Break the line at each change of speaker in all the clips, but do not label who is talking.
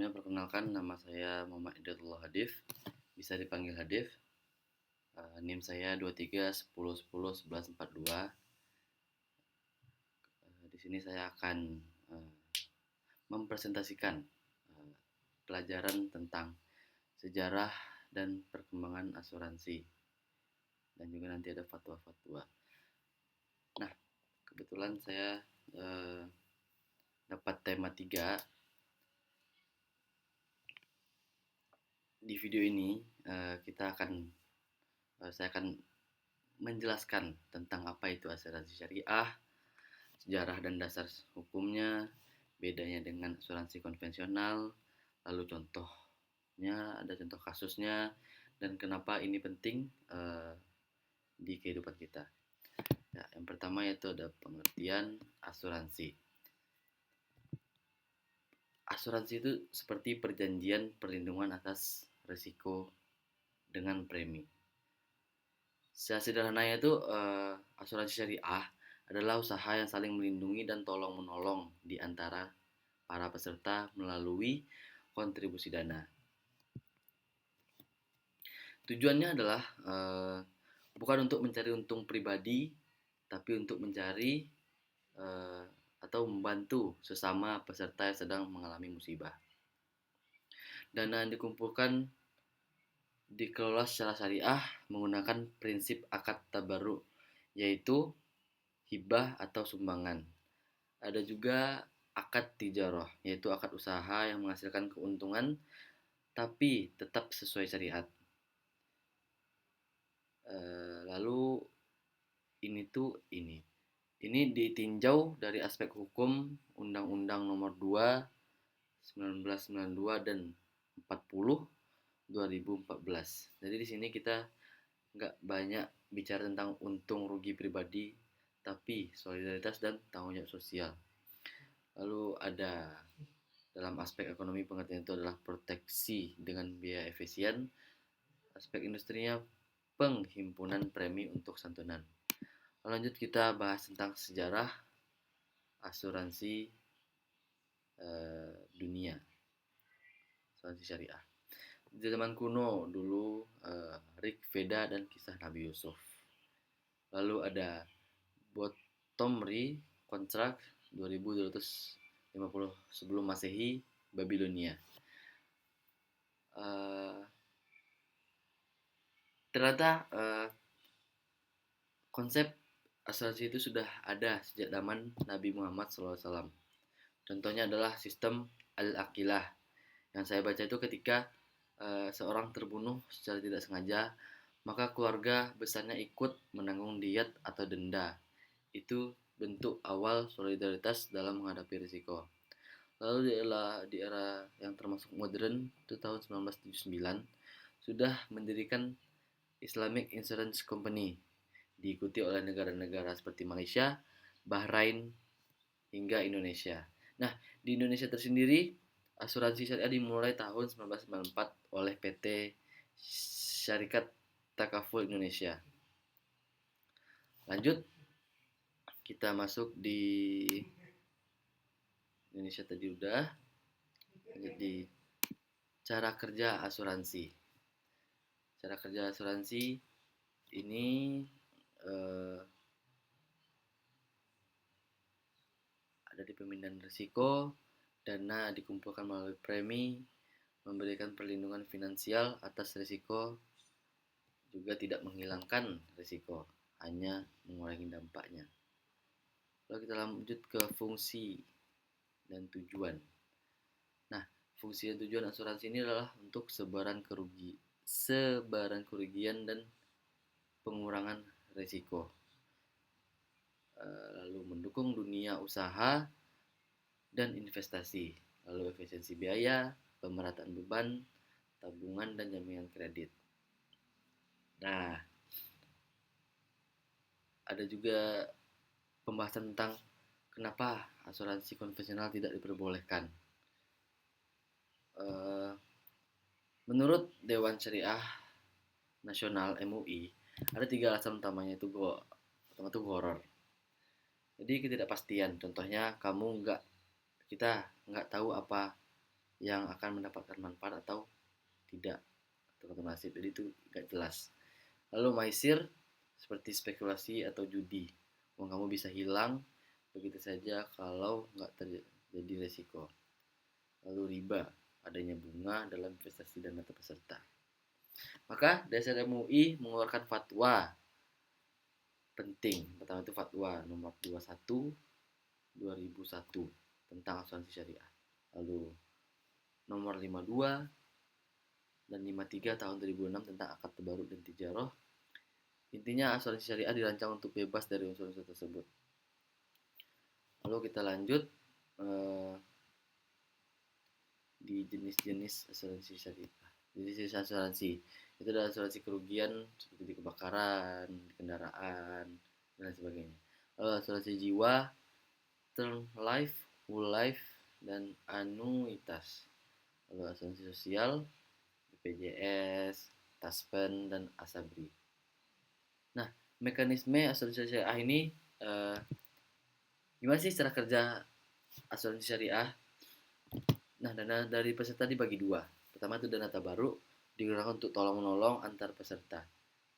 Sebelumnya perkenalkan nama saya Muhammad Hidayatullah Hadif, bisa dipanggil Hadif. NIM saya 23 10 10 11 42. Di sini saya akan mempresentasikan pelajaran tentang sejarah dan perkembangan asuransi, dan juga nanti ada fatwa-fatwa. Nah, kebetulan saya dapat tema 3 di video ini. Saya akan menjelaskan tentang apa itu asuransi syariah, sejarah dan dasar hukumnya, bedanya dengan asuransi konvensional, lalu contohnya, ada contoh kasusnya, dan kenapa ini penting di kehidupan kita. Ya, yang pertama yaitu ada pengertian asuransi. Asuransi itu seperti perjanjian perlindungan atas risiko dengan premi. Secara sederhananya itu asuransi syariah adalah usaha yang saling melindungi dan tolong-menolong di antara para peserta melalui kontribusi dana. Tujuannya adalah bukan untuk mencari untung pribadi, tapi untuk mencari atau membantu sesama peserta yang sedang mengalami musibah. Dana yang dikumpulkan dikelola secara syariah menggunakan prinsip akad tabarruk, yaitu hibah atau sumbangan. Ada juga akad tijarah, yaitu akad usaha yang menghasilkan keuntungan tapi tetap sesuai syariat. Lalu ini ditinjau dari aspek hukum Undang-Undang Nomor 2 1992 dan 40 2014. Jadi di sini kita nggak banyak bicara tentang untung rugi pribadi, tapi solidaritas dan tanggung jawab sosial. Lalu ada dalam aspek ekonomi, pengertian itu adalah proteksi dengan biaya efisien. Aspek industrinya penghimpunan premi untuk santunan. Lanjut kita bahas tentang sejarah asuransi dunia, asuransi syariah. Di zaman kuno dulu, Rig Veda dan kisah Nabi Yusuf. Lalu ada Botomri kontrak 2250 sebelum Masehi, Babilonia. Ternyata konsep asuransi itu sudah ada sejak zaman Nabi Muhammad SAW. Contohnya adalah sistem Al-Aqilah. Yang saya baca itu ketika seorang terbunuh secara tidak sengaja, maka keluarga besarnya ikut menanggung diat atau denda. Itu bentuk awal solidaritas dalam menghadapi risiko. Lalu di era yang termasuk modern, itu tahun 1979, sudah mendirikan Islamic Insurance Company, diikuti oleh negara-negara seperti Malaysia, Bahrain, hingga Indonesia. Nah, di Indonesia tersendiri, asuransi syariah dimulai tahun 1994 oleh PT Syarikat Takaful Indonesia. Lanjut, kita masuk di Indonesia tadi udah. Jadi cara kerja asuransi. Cara kerja asuransi ini ada di pemindahan risiko, dana dikumpulkan melalui premi, memberikan perlindungan finansial atas risiko, juga tidak menghilangkan risiko, hanya mengurangi dampaknya. Lalu kita lanjut ke fungsi dan tujuan. Nah, fungsi dan tujuan asuransi ini adalah untuk sebaran kerugian dan pengurangan risiko. Lalu mendukung dunia usaha dan investasi, lalu efisiensi biaya, pemerataan beban, tabungan, dan jaminan kredit. Nah, ada juga pembahasan tentang kenapa asuransi konvensional tidak diperbolehkan. Menurut Dewan Syariah Nasional MUI, ada 3 alasan utamanya. Pertama itu horor. Jadi ketidakpastian. Contohnya kita nggak tahu apa yang akan mendapatkan manfaat atau tidak, tergantung nasib. Jadi itu gak jelas. Lalu maisir seperti spekulasi atau judi, uang kamu bisa hilang begitu saja kalau nggak terjadi resiko. Lalu riba, adanya bunga dalam investasi dana peserta. Maka DSR MUI mengeluarkan fatwa penting. Pertama itu fatwa nomor 21 2001 tentang asuransi syariah. Lalu nomor 52 dan 53 tahun 2006 tentang akad tabaruk dan tijarah. Intinya asuransi syariah dirancang untuk bebas dari unsur-unsur tersebut. Lalu kita lanjut di jenis-jenis asuransi syariah. Jenis asuransi itu adalah asuransi kerugian seperti kebakaran, kendaraan, dan sebagainya. Lalu asuransi jiwa, term life, whole life, dan anuitas. Lalu asuransi sosial, BPJS, Taspen, dan Asabri. Nah, mekanisme asuransi syariah ini gimana sih cara kerja asuransi syariah? Nah, dana dari peserta dibagi dua. Pertama itu dana tabaruk, digunakan untuk tolong-menolong antar peserta.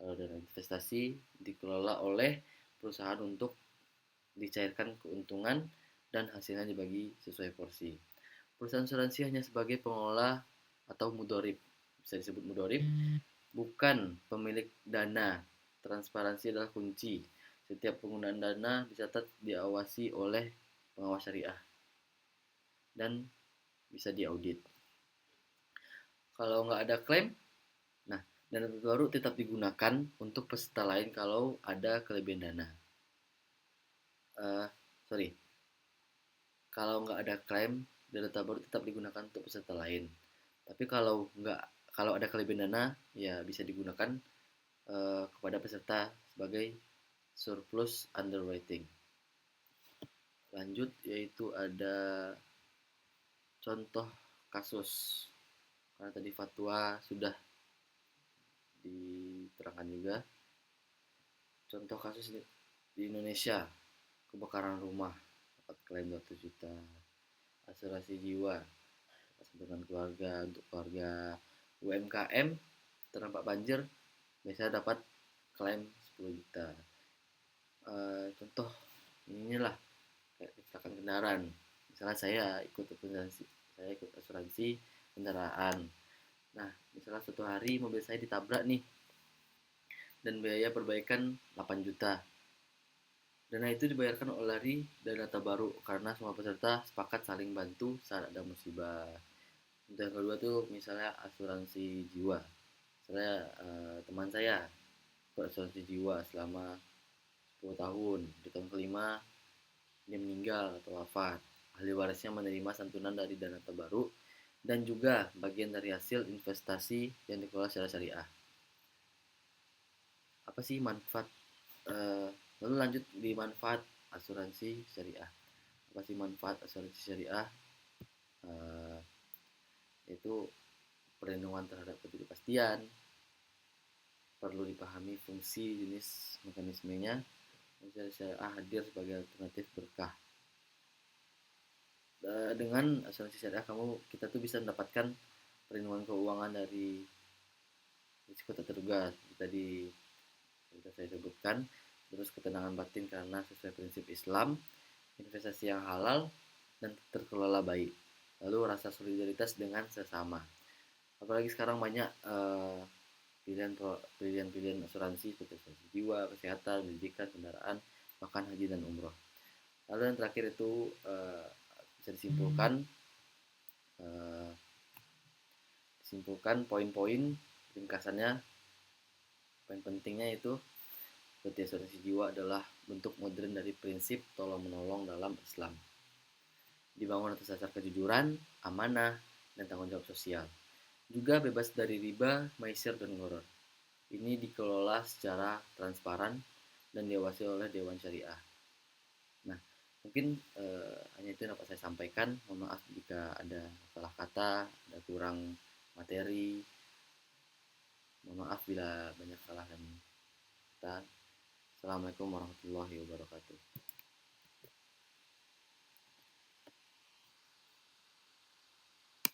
Kalau dana investasi dikelola oleh perusahaan untuk dicairkan keuntungan dan hasilnya dibagi sesuai porsi. Perusahaan asuransi hanya sebagai pengelola atau mudorib, bisa disebut mudorib, bukan pemilik dana. Transparansi adalah kunci. Setiap penggunaan dana dicatat diawasi oleh pengawas syariah dan bisa diaudit. Kalau nggak ada klaim, nah dana baru tetap digunakan untuk peserta lain kalau ada kelebihan dana. Sorry, kalau nggak ada klaim, dana baru tetap digunakan untuk peserta lain. Tapi kalau ada kelebihan dana, ya bisa digunakan kepada peserta sebagai surplus underwriting. Lanjut yaitu ada contoh kasus. Karena tadi fatwa sudah diterangkan juga. Contoh kasus di Indonesia, kebakaran rumah dapat klaim 200 juta, asuransi jiwa dengan keluarga untuk keluarga UMKM terdampak banjir biasanya dapat klaim 10 juta. Contoh inilah kayak kecelakaan kendaraan, misalnya saya ikut asuransi kendaraan. Nah, misalnya suatu hari mobil saya ditabrak nih dan biaya perbaikan 8 juta. Dana itu dibayarkan oleh dana tabaruk karena semua peserta sepakat saling bantu saat ada musibah. Untuk yang kedua tuh misalnya asuransi jiwa. Misalnya teman saya berasuransi jiwa selama 10 tahun. Di tahun kelima dia meninggal atau wafat. Ahli warisnya menerima santunan dari dana tabaruk dan juga bagian dari hasil investasi yang dikelola secara syariah. Apa sih manfaat? Lalu lanjut di manfaat asuransi syariah. Apa sih manfaat asuransi syariah? Yaitu perlindungan terhadap ketidakpastian, perlu dipahami fungsi, jenis, mekanismenya. Asuransi syariah hadir sebagai alternatif berkah. Dengan asuransi syariah kita tuh bisa mendapatkan perlindungan keuangan dari risiko tak terduga tadi sudah saya sebutkan, terus ketenangan batin karena sesuai prinsip Islam, investasi yang halal dan terkelola baik, lalu rasa solidaritas dengan sesama. Apalagi sekarang banyak pilihan asuransi seperti asuransi jiwa, kesehatan, pendidikan, kendaraan, bahkan haji dan umroh. Lalu yang terakhir itu bisa disimpulkan poin-poin ringkasannya. Poin pentingnya itu seperti asuransi jiwa adalah bentuk modern dari prinsip tolong-menolong dalam Islam. Dibangun atas dasar kejujuran, amanah, dan tanggung jawab sosial. Juga bebas dari riba, maisir, dan goror. Ini dikelola secara transparan dan diawasi oleh Dewan Syariah. Nah, mungkin hanya itu yang dapat saya sampaikan. Mohon maaf jika ada salah kata, ada kurang materi. Mohon maaf bila banyak salah dan kata. Assalamualaikum warahmatullahi wabarakatuh.